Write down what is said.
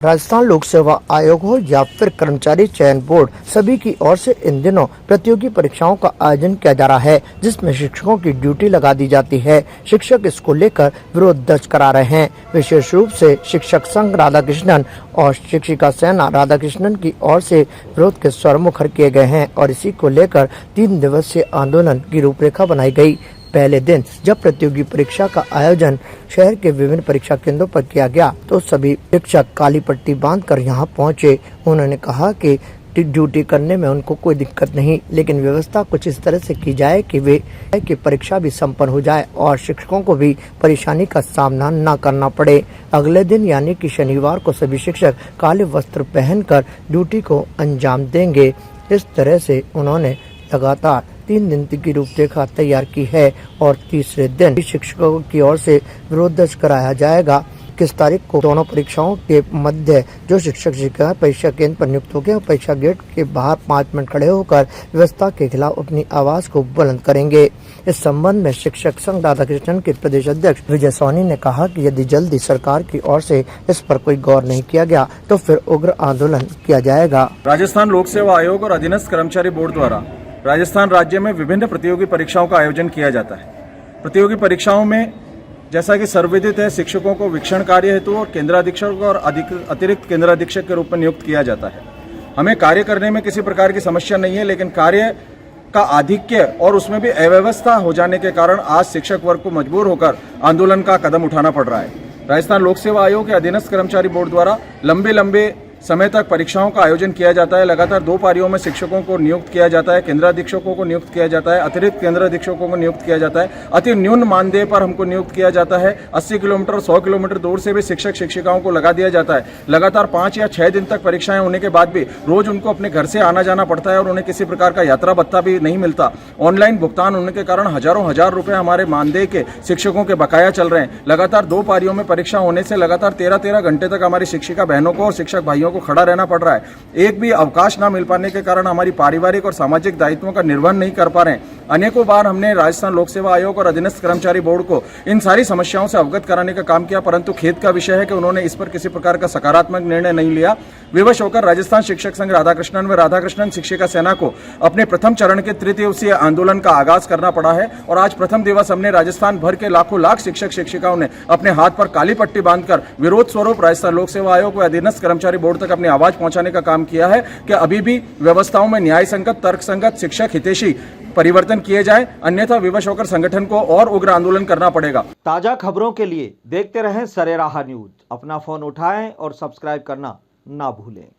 राजस्थान लोक सेवा आयोग हो या फिर कर्मचारी चयन बोर्ड, सभी की ओर से इन दिनों प्रतियोगी परीक्षाओं का आयोजन किया जा रहा है, जिसमें शिक्षकों की ड्यूटी लगा दी जाती है। शिक्षक इसको लेकर विरोध दर्ज करा रहे हैं। विशेष रूप से शिक्षक संघ राधाकृष्णन और शिक्षिका सेना राधाकृष्णन की ओर से विरोध के स्वर मुखर किए गए हैं और इसी को लेकर 3 दिवसीय आंदोलन की रूपरेखा बनाई गई। पहले दिन जब प्रतियोगी परीक्षा का आयोजन शहर के विभिन्न परीक्षा केंद्रों पर किया गया तो सभी शिक्षक काली पट्टी बांधकर यहां पहुंचे। उन्होंने कहा कि ड्यूटी करने में उनको कोई दिक्कत नहीं, लेकिन व्यवस्था कुछ इस तरह से की जाए कि परीक्षा भी संपन्न हो जाए और शिक्षकों को भी परेशानी का सामना न करना पड़े। अगले दिन यानी कि शनिवार को सभी शिक्षक काले वस्त्र पहनकर ड्यूटी को अंजाम देंगे। इस तरह से उन्होंने लगातार 3 दिन की रूपरेखा तैयार की है और तीसरे दिन शिक्षकों की ओर से विरोध दर्ज कराया जाएगा। 21 तारीख को दोनों परीक्षाओं के मध्य जो शिक्षक शिक्षिका परीक्षा केंद्र पर नियुक्त हो गए परीक्षा गेट के बाहर 5 मिनट खड़े होकर व्यवस्था के खिलाफ अपनी आवाज को बुलंद करेंगे। इस संबंध में शिक्षक संघ राधाकृष्णन के प्रदेश अध्यक्ष विजय सोनी ने कहा कि यदि जल्दी सरकार की ओर से इस पर कोई गौर नहीं किया गया तो फिर उग्र आंदोलन किया जाएगा। राजस्थान लोक सेवा आयोग और अधीनस्थ कर्मचारी बोर्ड द्वारा राजस्थान राज्य में विभिन्न प्रतियोगी परीक्षाओं का आयोजन किया जाता है। प्रतियोगी परीक्षाओं में जैसा कि सर्वविदित है, शिक्षकों को वीक्षण कार्य हेतु और केंद्राधीक्षक और अतिरिक्त केंद्राधीक्षक के रूप में नियुक्त किया जाता है। हमें कार्य करने में किसी प्रकार की समस्या नहीं है, लेकिन कार्य का आधिक्य और उसमें भी अव्यवस्था हो जाने के कारण आज शिक्षक वर्ग को मजबूर होकर आंदोलन का कदम उठाना पड़ रहा है। राजस्थान लोक सेवा आयोग के अधीनस्थ कर्मचारी बोर्ड द्वारा लंबे समय तक परीक्षाओं का आयोजन किया जाता है। लगातार 2 पारियों में शिक्षकों को नियुक्त किया जाता है, केंद्राधीक्षकों को नियुक्त किया जाता है, अतिरिक्त केंद्राधीक्षकों को नियुक्त किया जाता है। अति न्यून मानदेय पर हमको नियुक्त किया जाता है। 80 किलोमीटर 100 किलोमीटर दूर से भी शिक्षक शिक्षिकाओं को लगा दिया जाता है। लगातार 5 या 6 दिन तक परीक्षाएं होने के बाद भी रोज उनको अपने घर से आना जाना पड़ता है और उन्हें किसी प्रकार का यात्रा भत्ता भी नहीं मिलता। ऑनलाइन भुगतान होने के कारण हजार रुपए हमारे मानदेय के शिक्षकों के बकाया चल रहे हैं। लगातार 2 पारियों में परीक्षा होने से लगातार 13 घंटे तक हमारी शिक्षिका बहनों को और शिक्षक भाइयों को खड़ा रहना पड़ रहा है। एक भी अवकाश ना मिल पाने के कारण हमारी पारिवारिक और सामाजिक दायित्वों का निर्वहन नहीं कर पा रहे हैं। अनेकों बार हमने राजस्थान लोक सेवा आयोग और अधीनस्थ कर्मचारी बोर्ड को इन सारी समस्याओं से अवगत कराने का काम किया, परंतु खेद का विषय है कि उन्होंने इस पर किसी प्रकार का सकारात्मक निर्णय नहीं लिया। विवश होकर राजस्थान शिक्षक संघ राधाकृष्णन व राधाकृष्णन शिक्षिका सेना को अपने प्रथम चरण के 3 दिवसीय आंदोलन का आगाज करना पड़ा है और आज प्रथम दिवस हमने राजस्थान भर के लाख शिक्षक शिक्षिकाओं ने अपने हाथ पर काली पट्टी बांधकर विरोध स्वरूप राजस्थान लोक सेवा आयोग व अधीनस्थ कर्मचारी बोर्ड तक अपनी आवाज पहुंचाने का काम किया है कि अभी भी व्यवस्थाओं में न्याय संगत, तर्क संगत, शिक्षक हितैषी परिवर्तन किए जाए, अन्यथा विवश होकर संगठन को और उग्र आंदोलन करना पड़ेगा। ताजा खबरों के लिए देखते रहें सरेराह न्यूज। अपना फोन उठाएं और सब्सक्राइब करना ना भूलें।